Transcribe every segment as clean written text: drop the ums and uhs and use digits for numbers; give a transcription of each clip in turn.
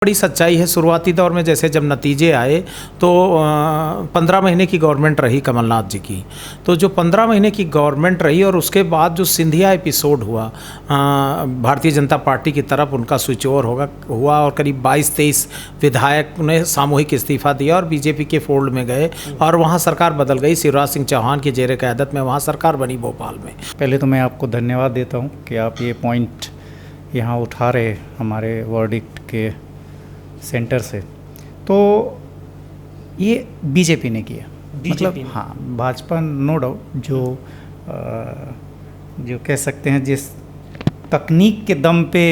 बड़ी सच्चाई है। शुरुआती दौर में जैसे जब नतीजे आए तो 15 महीने की गवर्नमेंट रही कमलनाथ जी की। तो जो 15 महीने की गवर्नमेंट रही और उसके बाद जो सिंधिया एपिसोड हुआ भारतीय जनता पार्टी की तरफ उनका स्विच ओवर हुआ और करीब 22-23 विधायक ने सामूहिक इस्तीफा दिया और बीजेपी के फोल्ड में गए और वहाँ सरकार बदल गई। शिवराज सिंह चौहान की जेर क़यादत में वहाँ सरकार बनी भोपाल में। पहले तो मैं आपको धन्यवाद देता हूँ कि आप ये पॉइंट यहाँ उठा रहे हमारे वर्डिक्ट के सेंटर से। तो ये बीजेपी ने किया, मतलब हाँ, भाजपा नो डाउट जो कह सकते हैं जिस तकनीक के दम पे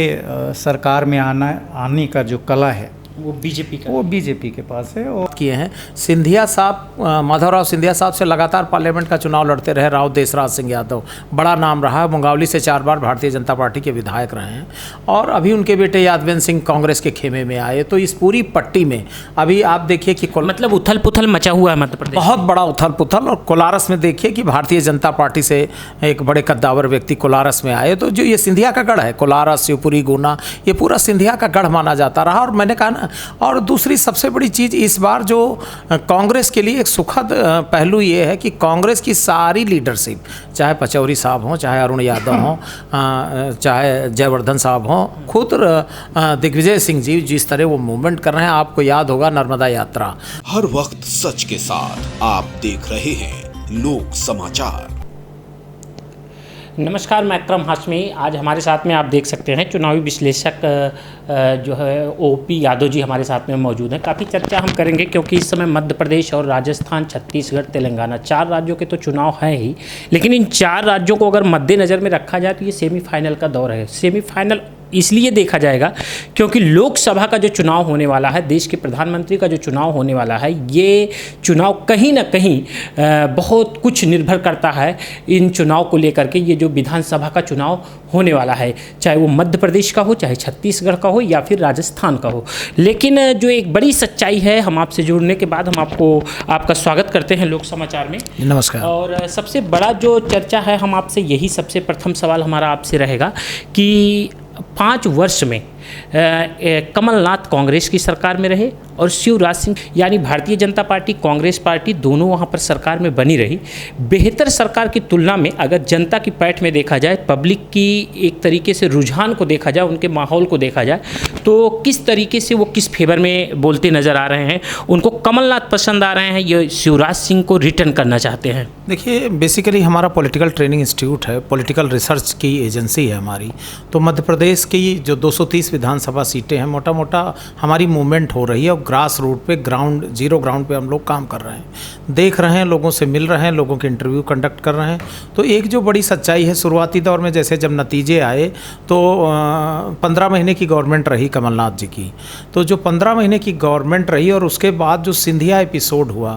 सरकार में आने का जो कला है वो बीजेपी के पास है। और किए हैं सिंधिया साहब, माधवराव सिंधिया साहब से लगातार पार्लियामेंट का चुनाव लड़ते रहे। राव देसराज सिंह यादव बड़ा नाम रहा है, मुंगावली से 4 बार भारतीय जनता पार्टी के विधायक रहे हैं और अभी उनके बेटे यादवेंद्र सिंह कांग्रेस के खेमे में आए। तो इस पूरी पट्टी में अभी आप देखिए कि मतलब उथल पुथल मचा हुआ है मध्य प्रदेश, बहुत बड़ा उथल पुथल। और कोलारस में देखिए कि भारतीय जनता पार्टी से एक बड़े कद्दावर व्यक्ति कोलारस में आए। तो जो ये सिंधिया का गढ़ है, कोलारस, शिवपुरी, गुना, ये पूरा सिंधिया का गढ़ माना जाता रहा। और मैंने कहा ना, और दूसरी सबसे बड़ी चीज़ इस बार जो कांग्रेस के लिए एक सुखद पहलू ये है कि कांग्रेस की सारी लीडरशिप, चाहे पचौरी साहब हों, चाहे अरुण यादव हों, चाहे जयवर्धन साहब हों, खुद दिग्विजय सिंह जी जिस तरह वो मूवमेंट कर रहे हैं, आपको याद होगा नर्मदा यात्रा। हर वक्त सच के साथ आप देख रहे हैं लोक समाचार। नमस्कार, मैं अकरम हाशमी। आज हमारे साथ में आप देख सकते हैं चुनावी विश्लेषक जो है ओपी यादव जी हमारे साथ में मौजूद हैं। काफ़ी चर्चा हम करेंगे क्योंकि इस समय मध्य प्रदेश और राजस्थान, छत्तीसगढ़, तेलंगाना 4 राज्यों के तो चुनाव हैं ही, लेकिन इन 4 राज्यों को अगर मद्देनज़र में रखा जाए तो ये सेमीफाइनल का दौर है। सेमीफाइनल इसलिए देखा जाएगा क्योंकि लोकसभा का जो चुनाव होने वाला है, देश के प्रधानमंत्री का जो चुनाव होने वाला है, ये चुनाव कहीं ना कहीं बहुत कुछ निर्भर करता है इन चुनाव को लेकर के। ये जो विधानसभा का चुनाव होने वाला है, चाहे वो मध्य प्रदेश का हो, चाहे छत्तीसगढ़ का हो या फिर राजस्थान का हो। लेकिन जो एक बड़ी सच्चाई है, हम आपसे जुड़ने के बाद हम आपका स्वागत करते हैं लोक समाचार में। नमस्कार। और सबसे बड़ा जो चर्चा है, हम आपसे यही सबसे प्रथम सवाल हमारा आपसे रहेगा कि 5 वर्ष में कमलनाथ कांग्रेस की सरकार में रहे और शिवराज सिंह यानी भारतीय जनता पार्टी, कांग्रेस पार्टी दोनों वहाँ पर सरकार में बनी रही। बेहतर सरकार की तुलना में अगर जनता की पैठ में देखा जाए, पब्लिक की एक तरीके से रुझान को देखा जाए, उनके माहौल को देखा जाए, तो किस तरीके से वो किस फेवर में बोलते नज़र आ रहे हैं? उनको कमलनाथ पसंद आ रहे हैं या शिवराज सिंह को रिटर्न करना चाहते हैं? देखिए, बेसिकली हमारा पॉलिटिकल ट्रेनिंग इंस्टीट्यूट है, पॉलिटिकल रिसर्च की एजेंसी है हमारी। तो मध्य प्रदेश की जो 230 विधानसभा सीटें हैं, मोटा मोटा हमारी मूवमेंट हो रही है और ग्रास रूट पे, जीरो ग्राउंड पे हम लोग काम कर रहे हैं, देख रहे हैं, लोगों से मिल रहे हैं, लोगों के इंटरव्यू कंडक्ट कर रहे हैं। तो एक जो बड़ी सच्चाई है, शुरुआती दौर में जैसे जब नतीजे आए तो 15 महीने की गवर्नमेंट रही कमलनाथ जी की। तो जो 15 महीने की गवर्नमेंट रही और उसके बाद जो सिंधिया एपिसोड हुआ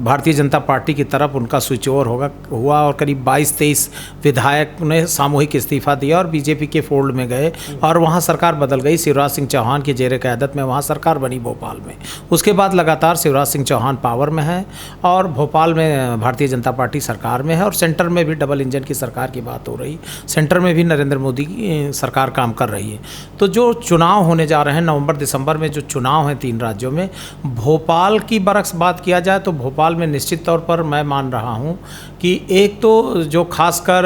भारतीय जनता पार्टी की तरफ उनका स्विच ओवर हुआ और करीब 22-23 विधायक ने सामूहिक इस्तीफा दिया और बीजेपी के फोल्ड में गए और वहाँ सरकार बदल गई। शिवराज सिंह चौहान की जेर क़यादत में वहाँ सरकार बनी भोपाल में। उसके बाद लगातार शिवराज सिंह चौहान पावर में है और भोपाल में भारतीय जनता पार्टी सरकार में है और सेंटर में भी डबल इंजन की सरकार की बात हो रही, सेंटर में भी नरेंद्र मोदी की सरकार काम कर रही है। तो जो चुनाव होने जा रहे हैं नवंबर-दिसंबर में, जो चुनाव हैं 3 राज्यों में, भोपाल की बरक्स बात किया जाए तो भोपाल में निश्चित तौर पर मैं मान रहा हूँ कि एक तो जो खासकर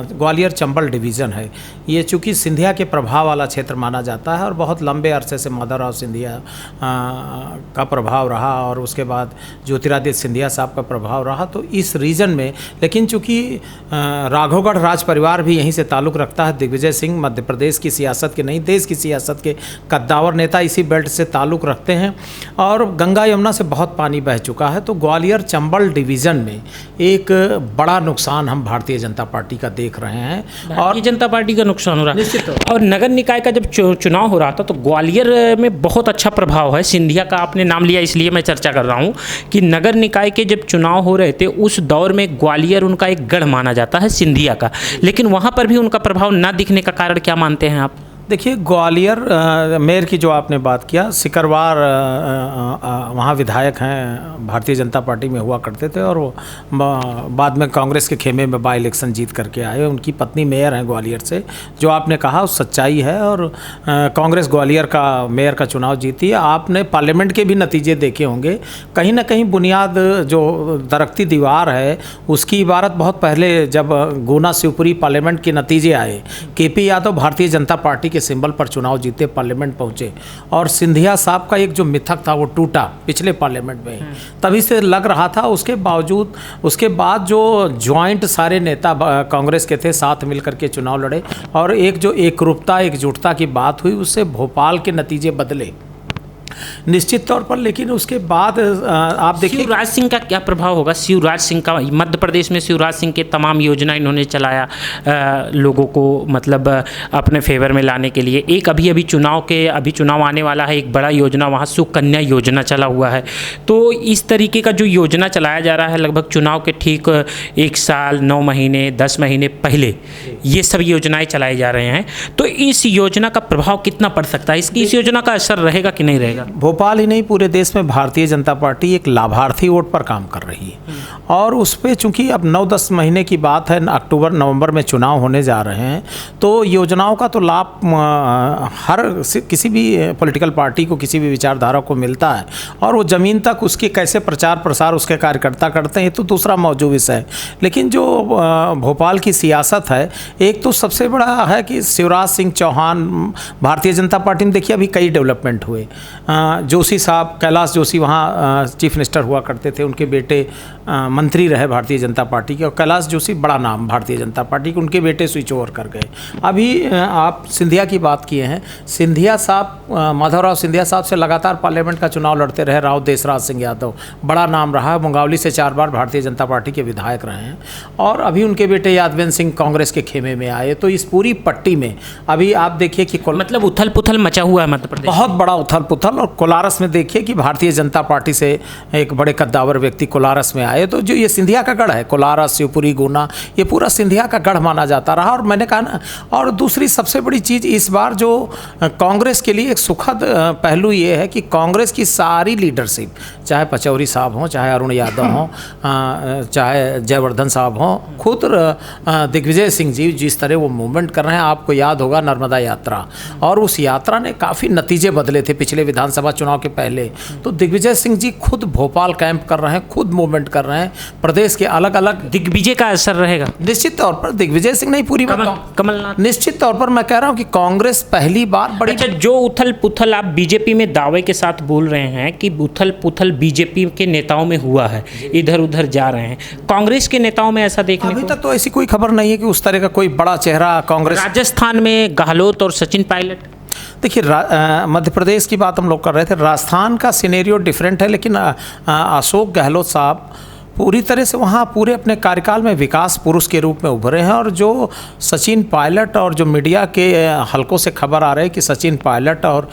ग्वालियर चंबल डिवीज़न है, ये चूँकि सिंधिया के प्रभाव वाला क्षेत्र माना जाता है और बहुत लंबे अरसे से माधवराव सिंधिया का प्रभाव रहा और उसके बाद ज्योतिरादित्य सिंधिया साहब का प्रभाव रहा। तो इस रीजन में, लेकिन चूँकि राघवगढ़ राज परिवार भी यहीं से ताल्लुक़ रखता है, दिग्विजय सिंह मध्य प्रदेश की सियासत के नहीं, देश की सियासत के कद्दावर नेता इसी बेल्ट से ताल्लुक़ रखते हैं और गंगा यमुना से बहुत पानी बह चुका है। तो ग्वालियर चंबल डिवीज़न में एक बड़ा नुकसान हम भारतीय जनता पार्टी का देख रहे हैं। भारतीय जनता पार्टी का नुकसान हो रहा है निश्चित। और नगर निकाय का जब चुनाव हो रहा था तो ग्वालियर में बहुत अच्छा प्रभाव है। सिंधिया का आपने नाम लिया इसलिए मैं चर्चा कर रहा हूँ कि नगर निकाय के जब चुनाव हो रहे थे उस दौर में ग्वालियर उनका एक गढ़ माना जाता है सिंधिया का, लेकिन वहाँ पर भी उनका प्रभाव ना दिखने का कारण क्या मानते हैं आप? देखिए ग्वालियर मेयर की जो आपने बात किया, सिकरवार वहाँ विधायक हैं, भारतीय जनता पार्टी में हुआ करते थे और वो बाद में कांग्रेस के खेमे में बाई इलेक्शन जीत करके आए। उनकी पत्नी मेयर हैं ग्वालियर से। जो आपने कहा वो सच्चाई है और कांग्रेस ग्वालियर का मेयर का चुनाव जीती है। आपने पार्लियामेंट के भी नतीजे देखे होंगे, कहीं ना कहीं बुनियाद जो दरकती दीवार है उसकी इबारत बहुत पहले जब गुना शिवपुरी पार्लियामेंट के नतीजे आए, केपी यादव भारतीय जनता पार्टी के सिंबल पर चुनाव जीते, पार्लियामेंट पहुंचे और सिंधिया साहब का एक जो मिथक था वो टूटा पिछले पार्लियामेंट में, तभी से लग रहा था। उसके बावजूद उसके बाद जो ज्वाइंट सारे नेता कांग्रेस के थे साथ मिलकर के चुनाव लड़े और एक जो एकरूपता एकजुटता की बात हुई उससे भोपाल के नतीजे बदले निश्चित तौर पर। लेकिन उसके बाद आप देखिए शिवराज सिंह का क्या प्रभाव होगा। शिवराज सिंह का मध्य प्रदेश में शिवराज सिंह के तमाम योजना इन्होंने चलाया लोगों को मतलब अपने फेवर में लाने के लिए। एक अभी चुनाव आने वाला है, एक बड़ा योजना वहाँ सुकन्या योजना चला हुआ है। तो इस तरीके का जो योजना चलाया जा रहा है लगभग चुनाव के ठीक 1 साल 9 महीने 10 महीने पहले ये सब योजनाएं चलाए जा रहे हैं। तो इस योजना का प्रभाव कितना पड़ सकता है, इस योजना का असर रहेगा कि नहीं रहेगा। भोपाल ही नहीं पूरे देश में भारतीय जनता पार्टी एक लाभार्थी वोट पर काम कर रही है और उस पर चूंकि अब 9-10 महीने की बात है, अक्टूबर नवंबर में चुनाव होने जा रहे हैं, तो योजनाओं का तो लाभ हर किसी भी पॉलिटिकल पार्टी को किसी भी विचारधारा को मिलता है और वो ज़मीन तक उसके कैसे प्रचार प्रसार उसके कार्यकर्ता करते हैं ये तो दूसरा मौजूद विषय है। लेकिन जो भोपाल की सियासत है, एक तो सबसे बड़ा है कि शिवराज सिंह चौहान भारतीय जनता पार्टी में देखिए अभी कई डेवलपमेंट हुए। जोशी साहब, कैलाश जोशी वहाँ चीफ मिनिस्टर हुआ करते थे, उनके बेटे मंत्री रहे भारतीय जनता पार्टी के और कैलाश जोशी बड़ा नाम भारतीय जनता पार्टी के, उनके बेटे स्विच ओवर कर गए। अभी आप सिंधिया की बात किए हैं, सिंधिया साहब माधवराव सिंधिया साहब से लगातार पार्लियामेंट का चुनाव लड़ते रहे। राव देसराज सिंह यादव बड़ा नाम रहा है, मुंगावली से 4 बार भारतीय जनता पार्टी के विधायक रहे हैं और अभी उनके बेटे यादवेंद्र सिंह कांग्रेस के खेमे में आए। तो इस पूरी पट्टी में अभी आप देखिए कि मतलब उथल पुथल मचा हुआ है मध्य प्रदेश, बहुत बड़ा उथल पुथल। और कोलारस में देखिए कि भारतीय जनता पार्टी से एक बड़े कद्दावर व्यक्ति कोलारस में आए। तो जो ये सिंधिया का गढ़ है, कोलारस शिवपुरी गुना, ये पूरा सिंधिया का गढ़ माना जाता रहा। और मैंने कहा ना, और दूसरी सबसे बड़ी चीज़ इस बार जो कांग्रेस के लिए एक सुखद पहलू ये है कि कांग्रेस की सारी लीडरशिप, चाहे पचौरी साहब हों, चाहे अरुण यादव हों, चाहे जयवर्धन साहब हों, खुद दिग्विजय सिंह जी जिस तरह वो मूवमेंट कर रहे हैं, आपको याद होगा नर्मदा यात्रा, और उस यात्रा ने काफ़ी नतीजे बदले थे पिछले विधानसभा चुनाव के पहले। तो दिग्विजय सिंह जी खुद भोपाल कैंप कर रहे हैं, खुद मूवमेंट कर रहे हैं, प्रदेश के अलग अलग। दिग्विजय का असर रहेगा निश्चित तौर पर, दिग्विजय सिंह नहीं पूरी कमलनाथ, निश्चित तौर पर मैं कह रहा हूं कि कांग्रेस पहली बार बड़ी। अच्छा, जो उथल पुथल आप बीजेपी में दावे के साथ बोल रहे हैं कि उथल पुथल बीजेपी के नेताओं में हुआ है, इधर उधर जा रहे हैं, कांग्रेस के नेताओं में ऐसा देखने अभी तक तो ऐसी कोई खबर नहीं है कि उस तरह का कोई बड़ा चेहरा कांग्रेस। राजस्थान में गहलोत और सचिन पायलट, देखिए मध्य प्रदेश की बात हम लोग कर रहे थे, राजस्थान का सिनेरियो डिफरेंट है। लेकिन अशोक गहलोत साहब पूरी तरह से वहाँ पूरे अपने कार्यकाल में विकास पुरुष के रूप में उभरे हैं। और जो सचिन पायलट और जो मीडिया के हलकों से खबर आ रही है कि सचिन पायलट और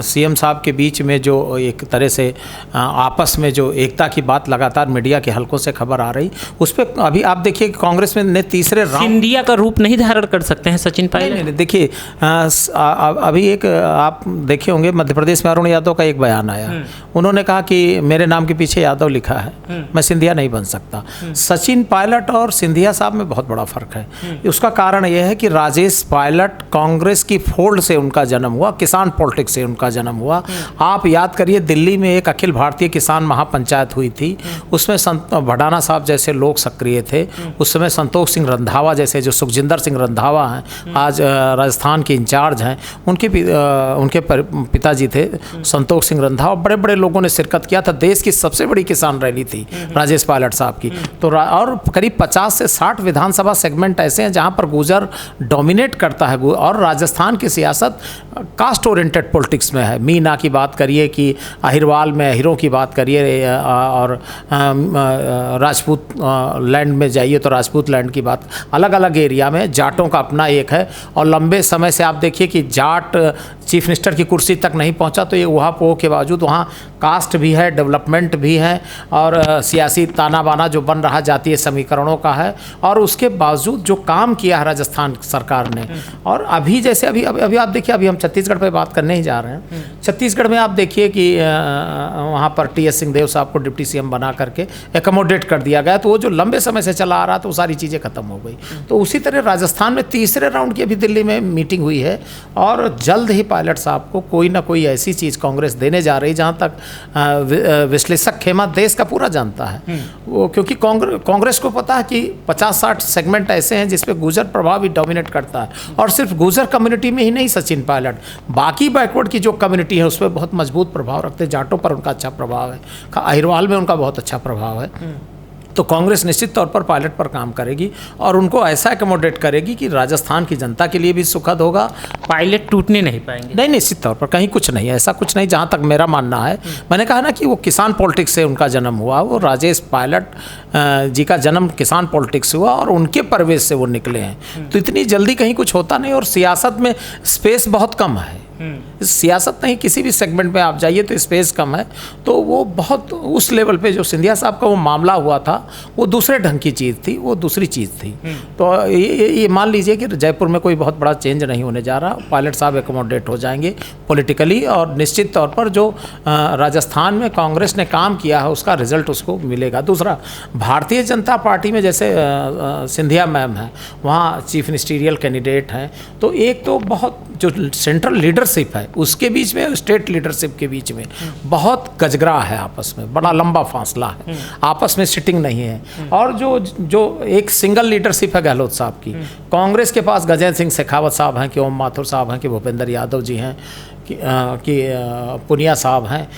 सीएम साहब के बीच में जो एक तरह से आपस में जो एकता की बात लगातार मीडिया के हलकों से खबर आ रही, उस पर अभी आप देखिए कांग्रेस में ने तीसरे राउंड इंडिया का रूप नहीं धारण कर सकते हैं सचिन पायलट। नहीं, देखिए अभी एक आप देखे होंगे मध्य प्रदेश में अरुण यादव का एक बयान आया, उन्होंने कहा कि मेरे नाम के पीछे यादव लिखा है, मैं सिंधिया नहीं बन सकता। सचिन पायलट और सिंधिया साहब में बहुत बड़ा फर्क है। उसका कारण यह है कि राजेश पायलट कांग्रेस की फोल्ड से उनका जन्म हुआ, किसान पॉलिटिक्स से उनका जन्म हुआ। आप याद करिए दिल्ली में एक अखिल भारतीय किसान महापंचायत हुई थी, उसमें भडाना साहब जैसे लोग सक्रिय थे। उस समय संतोष सिंह रंधावा जैसे, जो सुखजिंदर सिंह रंधावा हैं आज राजस्थान के इंचार्ज हैं, उनके पिताजी थे संतोष सिंह रंधावा। बड़े बड़े लोगों ने शिरकत किया था। देश की सबसे बड़ी किसान रैली थी राजेश पायलट साहब की। तो और करीब 50 से 60 विधानसभा सेगमेंट ऐसे हैं जहां पर गुर्जर डोमिनेट करता है। और राजस्थान की सियासत कास्ट ओरिएंटेड पॉलिटिक्स में है। मीना की बात करिए कि अहिरवाल में अहिरों की बात करिए, और राजपूत लैंड में जाइए तो राजपूत लैंड की बात, अलग अलग एरिया में जाटों का अपना एक है। और लंबे समय से आप देखिए कि जाट चीफ मिनिस्टर की कुर्सी तक नहीं पहुंचा, तो ये वहाँ के बावजूद वहाँ कास्ट भी है, डेवलपमेंट भी है। और सियासी ताना बाना जो बन रहा जातीय समीकरणों का है, और उसके बावजूद जो काम किया है राजस्थान सरकार ने। और अभी जैसे अभी आप देखिए, अभी हम छत्तीसगढ़ पे बात करने ही जा रहे हैं। छत्तीसगढ़ में आप देखिए कि वहाँ पर टी.एस. सिंहदेव साहब को डिप्टी सीएम बना करके एकोमोडेट कर दिया गया, तो वो जो लंबे समय से चला आ रहा था वो सारी चीज़ें खत्म हो गई। तो उसी तरह राजस्थान में तीसरे राउंड की अभी दिल्ली में मीटिंग हुई है, और जल्द ही पायलट साहब को कोई ना कोई ऐसी चीज़ कांग्रेस देने जा रही, जहाँ तक विश्लेषक खेमा देश का पूरा जानता है वो, क्योंकि कांग्रेस को पता है कि 50-60 सेगमेंट ऐसे हैं जिसपे गुर्जर प्रभाव ही डोमिनेट करता है, और सिर्फ गुर्जर कम्युनिटी में ही नहीं सचिन पायलट, बाकी बैकवर्ड की जो कम्युनिटी है उस पर बहुत मजबूत प्रभाव रखते हैं। जाटों पर उनका अच्छा प्रभाव है, अहिरवाल में उनका बहुत अच्छा प्रभाव है। तो कांग्रेस निश्चित तौर पर पायलट पर काम करेगी और उनको ऐसा एकोमोडेट करेगी कि राजस्थान की जनता के लिए भी सुखद होगा। पायलट टूटने नहीं पाएंगे? नहीं, निश्चित तौर पर कहीं कुछ नहीं, ऐसा कुछ नहीं, जहाँ तक मेरा मानना है। मैंने कहा ना कि वो किसान पॉलिटिक्स से उनका जन्म हुआ, वो राजेश पायलट जी का जन्म किसान पॉलिटिक्स हुआ और उनके परवेश से वो निकले हैं। तो इतनी जल्दी कहीं कुछ होता नहीं, और सियासत में स्पेस बहुत कम है। सियासत नहीं, किसी भी सेगमेंट में आप जाइए तो स्पेस कम है। तो वो बहुत उस लेवल पे जो सिंधिया साहब का वो मामला हुआ था, वो दूसरे ढंग की चीज़ थी, वो दूसरी चीज़ थी। तो ये मान लीजिए कि जयपुर में कोई बहुत बड़ा चेंज नहीं होने जा रहा। पायलट साहब एकोमोडेट हो जाएंगे पॉलिटिकली, और निश्चित तौर पर जो राजस्थान में कांग्रेस ने काम किया है उसका रिजल्ट उसको मिलेगा। दूसरा, भारतीय जनता पार्टी में जैसे सिंधिया मैम हैं, वहाँ चीफ मिनिस्टीरियल कैंडिडेट हैं, तो एक तो बहुत जो सेंट्रल लीडरशिप है उसके बीच में, स्टेट लीडरशिप के बीच में बहुत गजगरा है, आपस में बड़ा लंबा फासला है, आपस में सिटिंग नहीं है। और जो एक सिंगल लीडरशिप है गहलोत साहब की, कांग्रेस के पास गजेंद्र सिंह शेखावत साहब हैं, कि ओम माथुर साहब हैं, कि भूपेंद्र यादव जी हैं, कि पुनिया साहब हैं,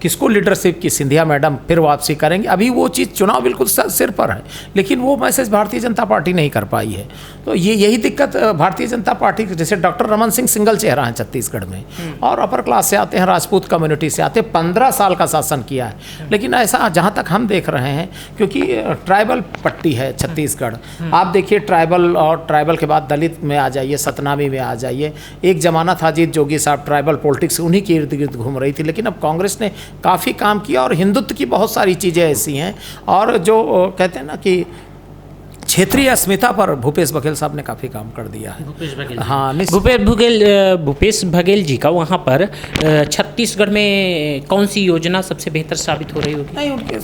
किसको लीडरशिप की सिंधिया मैडम फिर वापसी करेंगे। अभी वो चीज़ चुनाव बिल्कुल सिर पर है, लेकिन वो मैसेज भारतीय जनता पार्टी नहीं कर पाई है। तो यही दिक्कत भारतीय जनता पार्टी, जैसे डॉक्टर रमन सिंह सिंगल चेहरा है छत्तीसगढ़ में, और अपर क्लास से आते हैं, राजपूत कम्युनिटी से आते हैं, 15 साल का शासन किया है। लेकिन ऐसा जहाँ तक हम देख रहे हैं, क्योंकि ट्राइबल पट्टी है छत्तीसगढ़, आप देखिए ट्राइबल, और ट्राइबल के बाद दलित में आ जाइए, सतनामी में आ जाइए। एक ज़माना था अजीत जोगी साहब ट्राइबल पॉलिटिक्स उन्हीं के इर्द गिर्द घूम रही थी, लेकिन अब कांग्रेस ने काफ़ी काम किया, और हिंदुत्व की बहुत सारी चीज़ें ऐसी हैं, और जो कहते हैं ना कि क्षेत्रीय अस्मिता पर भूपेश बघेल साहब ने काफ़ी काम कर दिया है। भूपेश बघेल, हाँ, भूपेश बघेल जी का वहाँ पर छत्तीसगढ़ में कौन सी योजना सबसे बेहतर साबित हो रही होगी? नहीं, उनके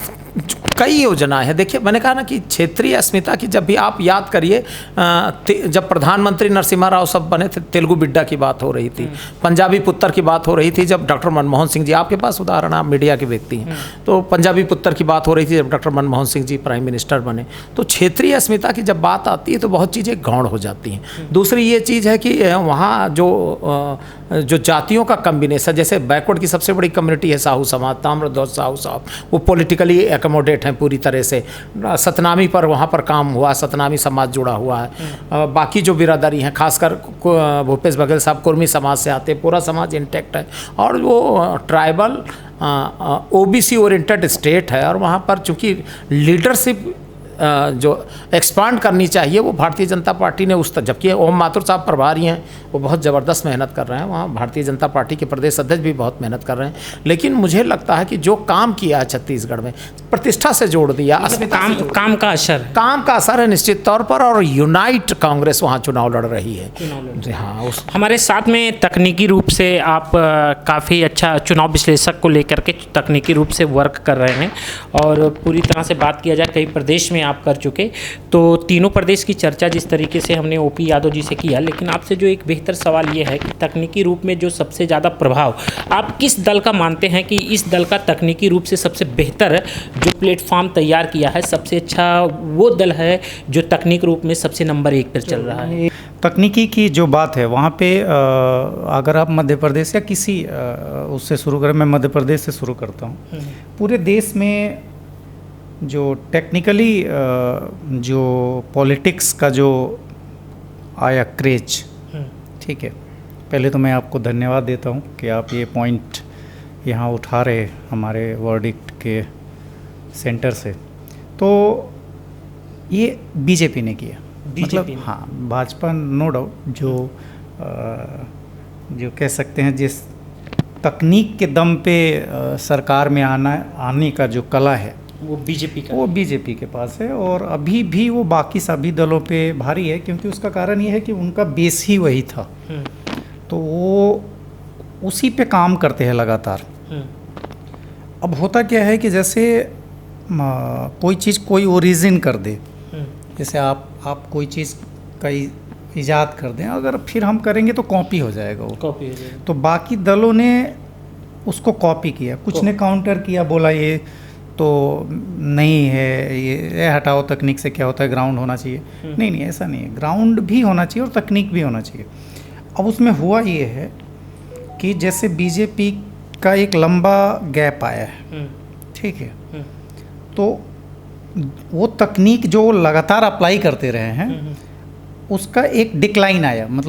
कई योजनाएं हैं। देखिए, मैंने कहा ना कि क्षेत्रीय अस्मिता की, जब भी आप याद करिए, जब प्रधानमंत्री नरसिम्हा राव सब बने थे, तेलुगु बिड्डा की बात हो रही थी, पंजाबी पुत्र की बात हो रही थी, जब डॉक्टर मनमोहन सिंह जी, आपके पास उदाहरण, आप मीडिया के व्यक्ति हैं, तो पंजाबी पुत्र की बात हो रही थी जब doctor Manmohan Singh ji prime minister बने। तो क्षेत्रीय अस्मिता की जब बात आती है तो बहुत चीज़ें गौण हो जाती हैं। दूसरी ये चीज़ है कि वहाँ जो जातियों का कम्बिनेशन, जैसे बैकवर्ड की सबसे बड़ी कम्युनिटी है साहू समाज, ताम्रध्वज साहू साहब, वो पॉलिटिकली एकोमोडेट हैं पूरी तरह से। सतनामी पर वहाँ पर काम हुआ, सतनामी समाज जुड़ा हुआ है। बाकी जो बिरादरी हैं, खासकर भूपेश बघेल साहब कुर्मी समाज से आते, पूरा समाज इंटैक्ट है। और वो ट्राइबल ओबीसी ओरिएंटेड स्टेट है, और वहाँ पर चूँकि लीडरशिप जो एक्सपांड करनी चाहिए वो भारतीय जनता पार्टी ने उस तक, जबकि ओम माथुर साहब प्रभारी हैं, वो बहुत ज़बरदस्त मेहनत कर रहे हैं, वहाँ भारतीय जनता पार्टी के प्रदेश अध्यक्ष भी बहुत मेहनत कर रहे हैं। लेकिन मुझे लगता है कि जो काम किया है छत्तीसगढ़ में, प्रतिष्ठा से जोड़ दिया, काम का असर है निश्चित तौर पर, और यूनाइट कांग्रेस वहाँ चुनाव लड़ रही है। हाँ, हमारे साथ में तकनीकी रूप से आप काफ़ी अच्छा चुनाव विश्लेषक को लेकर के तकनीकी रूप से वर्क कर रहे हैं, और पूरी तरह से बात किया जाए कई प्रदेश में आप कर चुके, तो तीनों प्रदेश की चर्चा जिस तरीके से हमने ओपी यादव जी से किया, लेकिन आपसे जो एक बेहतर सवाल ये है कि तकनीकी रूप में जो सबसे ज़्यादा प्रभाव आप किस दल का मानते हैं कि इस दल का तकनीकी रूप से सबसे बेहतर जो प्लेटफॉर्म तैयार किया है, सबसे अच्छा वो दल है जो तकनीक रूप में सबसे नंबर 1 पर चल रहा है? तकनीकी की जो बात है वहाँ पे अगर आप मध्य प्रदेश या किसी उससे शुरू करें, मैं मध्य प्रदेश से शुरू करता हूँ। पूरे देश में जो टेक्निकली जो पॉलिटिक्स का जो आया क्रेज, ठीक है, पहले तो मैं आपको धन्यवाद देता हूँ कि आप ये पॉइंट यहाँ उठा रहे हमारे वर्डिक्ट के सेंटर से। तो ये बीजेपी ने किया, मतलब हाँ, भाजपा नो डाउट जो कह सकते हैं जिस तकनीक के दम पे सरकार में आने का जो कला है वो बीजेपी का? वो बीजेपी के पास है, और अभी भी वो बाकी सभी दलों पे भारी है, क्योंकि उसका कारण ये है कि उनका बेस ही वही था। तो वो उसी पे काम करते हैं लगातार। अब होता क्या है कि जैसे कोई चीज़ कोई ओरिजिन कर दे, जैसे आप कोई चीज़ का इजाद कर दें, अगर फिर हम करेंगे तो कॉपी हो जाएगा वो। कॉपी हो जाएगा। तो बाकी दलों ने उसको कॉपी किया, कुछ ने काउंटर किया, बोला ये तो नहीं है, ये हटाओ, तकनीक से क्या होता है, ग्राउंड होना चाहिए। नहीं नहीं, ऐसा नहीं है, ग्राउंड भी होना चाहिए और तकनीक भी होना चाहिए। अब उसमें हुआ ये है कि जैसे बीजेपी का एक लंबा गैप आया है, ठीक है, तो वो तकनीक जो लगातार अप्लाई करते रहे हैं उसका एक डिक्लाइन आया, मतलब